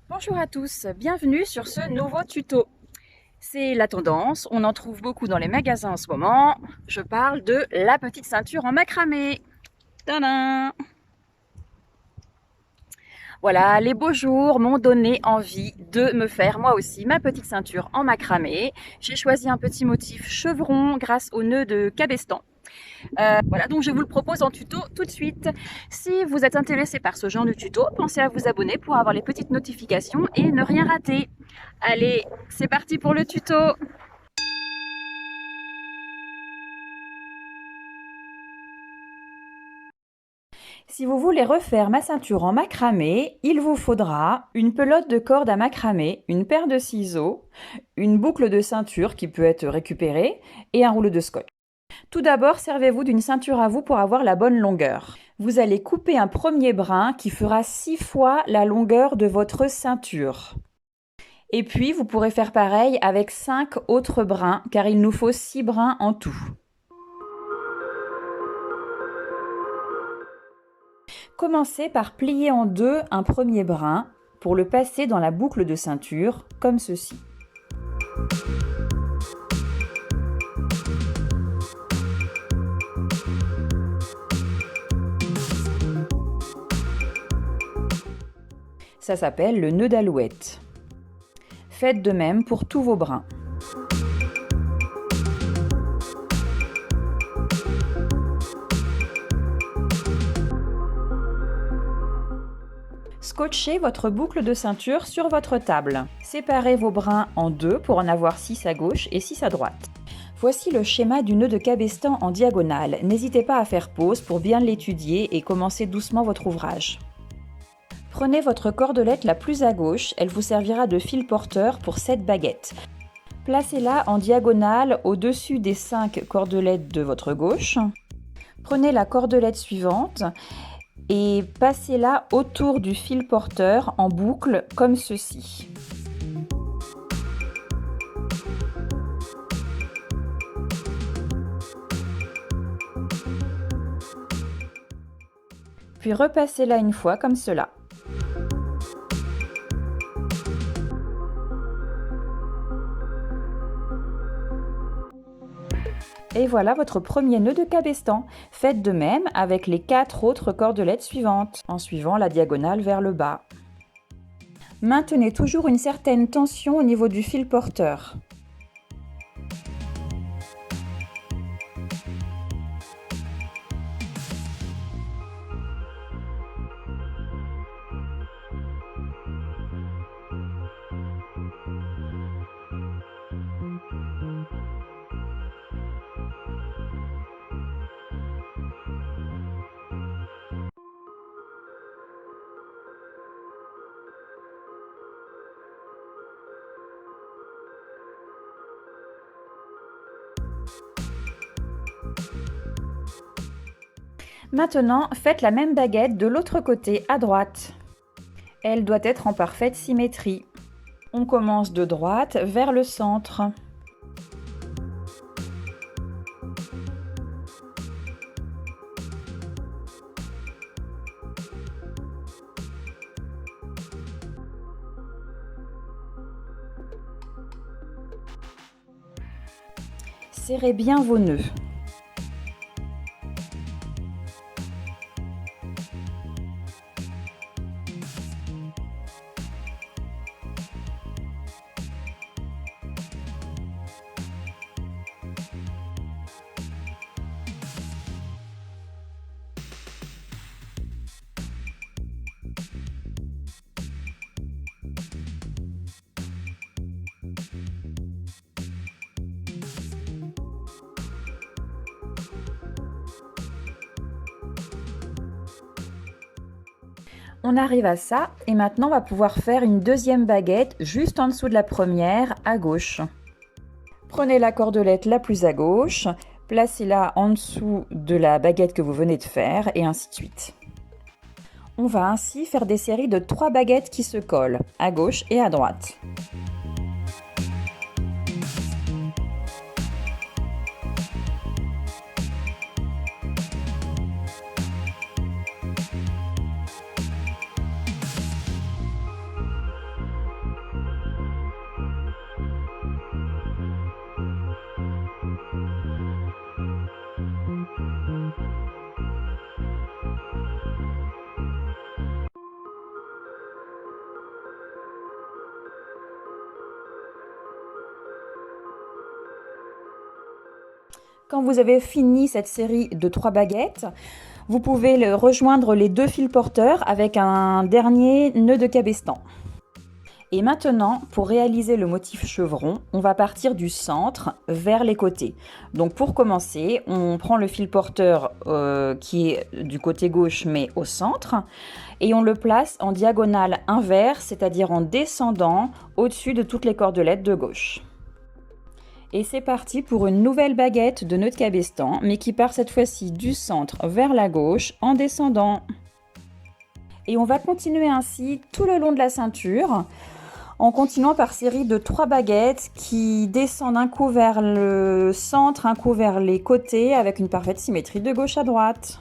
Bonjour à tous, bienvenue sur ce nouveau tuto. C'est la tendance, on en trouve beaucoup dans les magasins en ce moment. Je parle de la petite ceinture en macramé. Tadam! Voilà, les beaux jours m'ont donné envie de me faire moi aussi ma petite ceinture en macramé. J'ai choisi un petit motif chevron grâce au nœud de cabestan. Voilà, donc je vous le propose en tuto tout de suite. Si vous êtes intéressé par ce genre de tuto, pensez à vous abonner pour avoir les petites notifications et ne rien rater. Allez, c'est parti pour le tuto. Si vous voulez refaire ma ceinture en macramé, il vous faudra une pelote de corde à macramé, une paire de ciseaux, une boucle de ceinture qui peut être récupérée et un rouleau de scotch. Tout d'abord, servez-vous d'une ceinture à vous pour avoir la bonne longueur. Vous allez couper un premier brin qui fera 6 fois la longueur de votre ceinture. Et puis, vous pourrez faire pareil avec 5 autres brins, car il nous faut 6 brins en tout. Commencez par plier en deux un premier brin pour le passer dans la boucle de ceinture, comme ceci. Ça s'appelle le nœud d'alouette. Faites de même pour tous vos brins. Scotchez votre boucle de ceinture sur votre table. Séparez vos brins en deux pour en avoir 6 à gauche et 6 à droite. Voici le schéma du nœud de cabestan en diagonale. N'hésitez pas à faire pause pour bien l'étudier et commencer doucement votre ouvrage. Prenez votre cordelette la plus à gauche, elle vous servira de fil porteur pour cette baguette. Placez-la en diagonale au-dessus des 5 cordelettes de votre gauche. Prenez la cordelette suivante et passez-la autour du fil porteur en boucle comme ceci. Puis repassez-la une fois comme cela. Et voilà votre premier nœud de cabestan. Faites de même avec les 4 autres cordelettes suivantes, en suivant la diagonale vers le bas. Maintenez toujours une certaine tension au niveau du fil porteur. Maintenant, faites la même baguette de l'autre côté, à droite. Elle doit être en parfaite symétrie. On commence de droite vers le centre. Serrez bien vos nœuds. On arrive à ça et maintenant on va pouvoir faire une deuxième baguette juste en dessous de la première à gauche. Prenez la cordelette la plus à gauche, placez-la en dessous de la baguette que vous venez de faire et ainsi de suite. On va ainsi faire des séries de 3 baguettes qui se collent, à gauche et à droite. Quand vous avez fini cette série de 3 baguettes, vous pouvez rejoindre les 2 fils porteurs avec un dernier nœud de cabestan. Et maintenant, pour réaliser le motif chevron, on va partir du centre vers les côtés. Donc pour commencer, on prend le fil porteur qui est du côté gauche mais au centre et on le place en diagonale inverse, c'est-à-dire en descendant au-dessus de toutes les cordelettes de gauche. Et c'est parti pour une nouvelle baguette de nœud de cabestan, mais qui part cette fois-ci du centre vers la gauche en descendant. Et on va continuer ainsi tout le long de la ceinture, en continuant par série de 3 baguettes qui descendent un coup vers le centre, un coup vers les côtés, avec une parfaite symétrie de gauche à droite.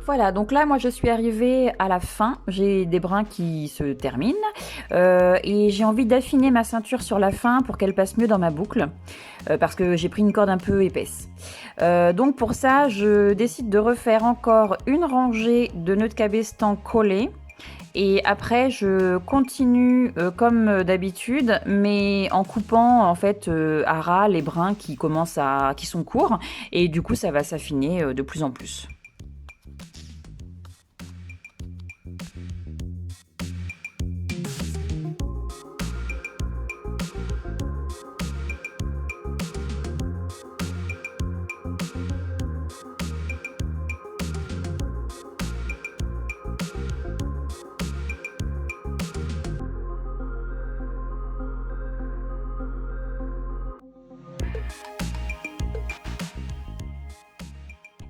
Voilà, donc là, moi, je suis arrivée à la fin. J'ai des brins qui se terminent et j'ai envie d'affiner ma ceinture sur la fin pour qu'elle passe mieux dans ma boucle parce que j'ai pris une corde un peu épaisse. Donc pour ça, je décide de refaire encore une rangée de nœuds de cabestan collés Et après, je continue comme d'habitude, mais en coupant en fait à ras les brins qui sont courts, et du coup, ça va s'affiner de plus en plus.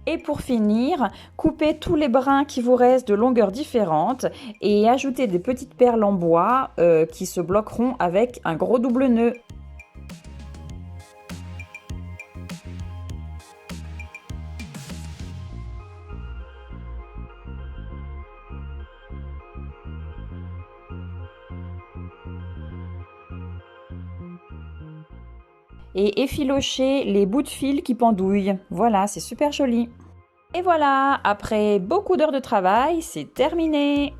Et pour finir, coupez tous les brins qui vous restent de longueurs différentes et ajoutez des petites perles en bois qui se bloqueront avec un gros double nœud. Et effilocher les bouts de fil qui pendouillent. Voilà, c'est super joli. Et voilà, après beaucoup d'heures de travail, c'est terminé.